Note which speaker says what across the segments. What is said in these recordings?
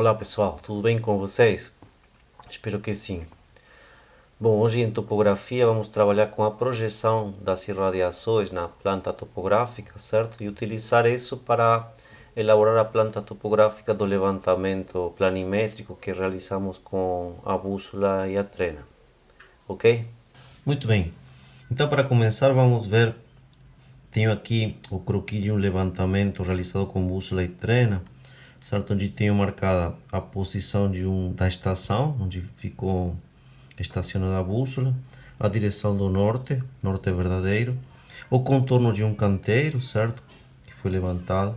Speaker 1: Olá pessoal, tudo bem com vocês? Espero que sim. Bom, hoje em topografia vamos trabalhar com a projeção das irradiações na planta topográfica, certo? E utilizar isso para elaborar a planta topográfica do levantamento planimétrico que realizamos com a bússola e a trena, ok?
Speaker 2: Muito bem, então para começar vamos ver, tenho aqui o croquis de um levantamento realizado com bússola e trena, certo? Onde tenho marcada a posição da estação, onde ficou estacionada a bússola, a direção do norte, norte verdadeiro, o contorno de um canteiro, certo? Que foi levantado,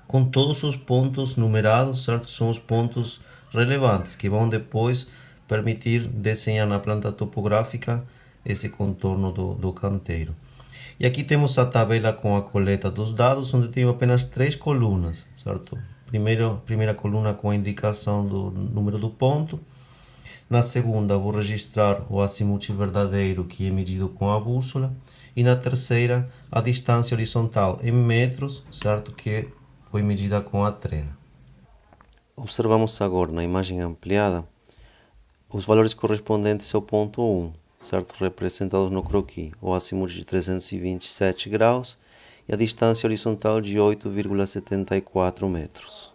Speaker 2: com todos os pontos numerados, certo? São os pontos relevantes que vão depois permitir desenhar na planta topográfica esse contorno do canteiro. E aqui temos a tabela com a coleta dos dados, onde tenho apenas 3 colunas, certo? Primeira coluna com a indicação do número do ponto. Na segunda vou registrar o azimuth verdadeiro, que é medido com a bússola. E na terceira a distância horizontal em metros, certo? Que foi medida com a trena.
Speaker 1: Observamos agora na imagem ampliada os valores correspondentes ao ponto 1, certo? Representados no croquis, o azimuth de 327 graus e a distância horizontal de 8,74 metros.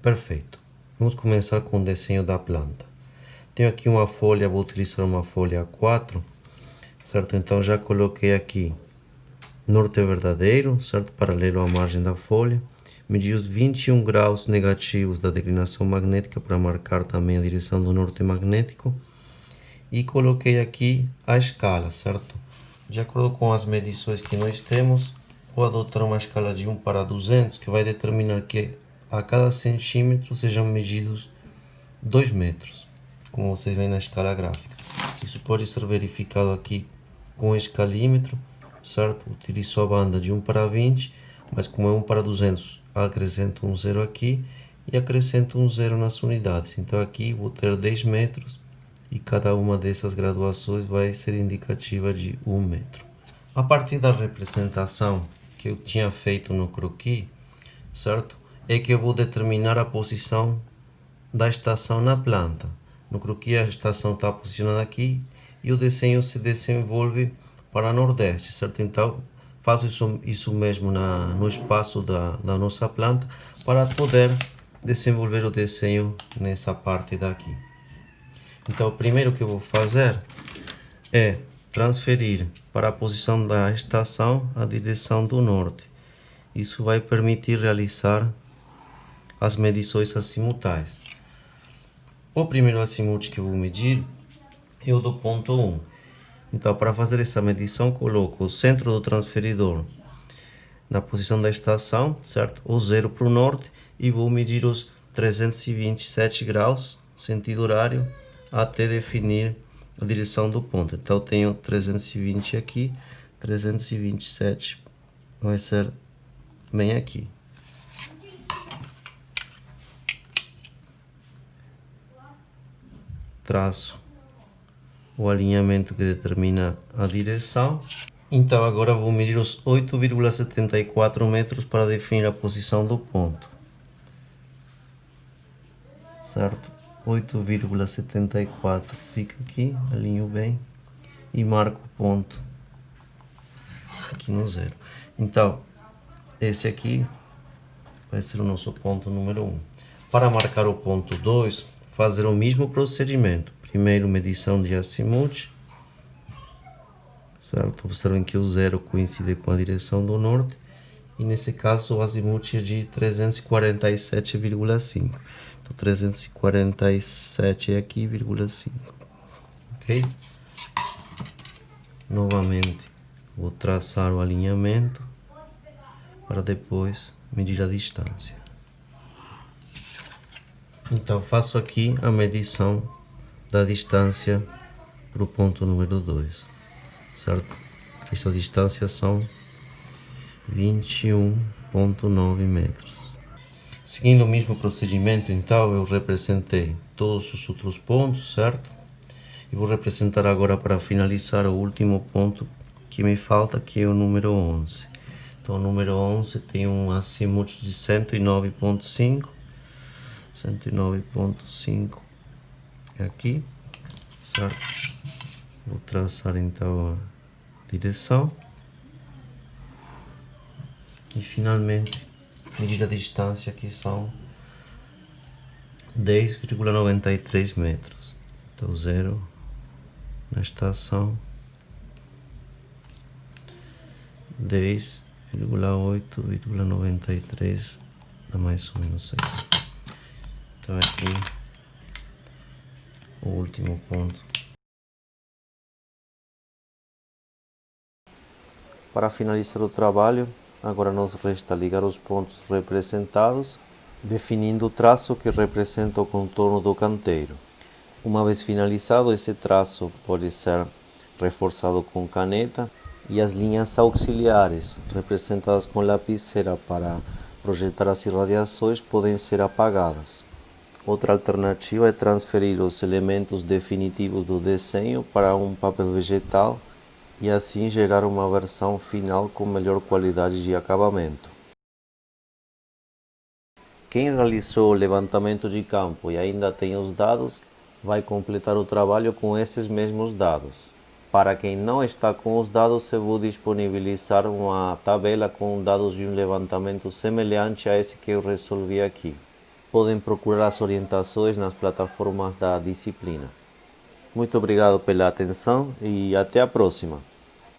Speaker 2: Perfeito. Vamos começar com o desenho da planta. Tenho aqui uma folha, vou utilizar uma folha A4, certo? Então já coloquei aqui norte verdadeiro, certo? Paralelo à margem da folha. Medi os 21 graus negativos da declinação magnética para marcar também a direção do norte magnético. E coloquei aqui a escala, certo? De acordo com as medições que nós temos, vou adotar uma escala de 1 para 200, que vai determinar que a cada centímetro sejam medidos 2 metros, como vocês veem na escala gráfica. Isso pode ser verificado aqui com o escalímetro, certo? Utilizo a banda de 1 para 20, mas como é 1 para 200, acrescento um zero aqui e acrescento um zero nas unidades. Então aqui vou ter 10 metros e cada uma dessas graduações vai ser indicativa de 1 metro. A partir da representação que eu tinha feito no croquis, certo? É que eu vou determinar a posição da estação na planta. No croquis a estação está posicionada aqui e o desenho se desenvolve para nordeste, certo? Então faço isso mesmo no espaço da nossa planta para poder desenvolver o desenho nessa parte daqui. Então o primeiro que eu vou fazer é transferir para a posição da estação a direção do norte. Isso vai permitir realizar as medições azimutais. O primeiro azimuth que eu vou medir é o do ponto 1. Então, para fazer essa medição, coloco o centro do transferidor na posição da estação, certo? O zero para o norte e vou medir os 327 graus, sentido horário, até definir a direção do ponto. Então, tenho 320 aqui, 327 vai ser bem aqui. Traço o alinhamento que determina a direção. Então agora vou medir os 8,74 metros para definir a posição do ponto. Certo? 8,74 fica aqui, alinho bem e marco o ponto aqui no zero. Então, esse aqui vai ser o nosso ponto número 1. Para marcar o ponto 2, fazer o mesmo procedimento. Primeiro, medição de azimuth, certo? Observem que o zero coincide com a direção do norte e nesse caso o azimuth é de 347,5. Então 347 é aqui, 5, ok? Novamente vou traçar o alinhamento para depois medir a distância. Então faço aqui a medição da distância para o ponto número 2, certo? Essa distância são 21,9 metros. Seguindo o mesmo procedimento, então eu representei todos os outros pontos, certo? E vou representar agora para finalizar o último ponto que me falta, que é o número 11. Então o número 11 tem um azimuth de 109,5, 109,5 aqui, certo? Vou traçar então a direção e finalmente medir a distância, que são 10,93 metros. Então 0 na estação, 10,8,93 dá mais ou menos aí. Então aqui o último ponto.
Speaker 1: Para finalizar o trabalho, agora nos resta ligar os pontos representados, definindo o traço que representa o contorno do canteiro. Uma vez finalizado, esse traço pode ser reforçado com caneta e as linhas auxiliares, representadas com lapicera para projetar as irradiações, podem ser apagadas. Outra alternativa é transferir os elementos definitivos do desenho para um papel vegetal e assim gerar uma versão final com melhor qualidade de acabamento. Quem realizou o levantamento de campo e ainda tem os dados, vai completar o trabalho com esses mesmos dados. Para quem não está com os dados, eu vou disponibilizar uma tabela com dados de um levantamento semelhante a esse que eu resolvi aqui. Podem procurar as orientações nas plataformas da disciplina. Muito obrigado pela atenção e até a próxima!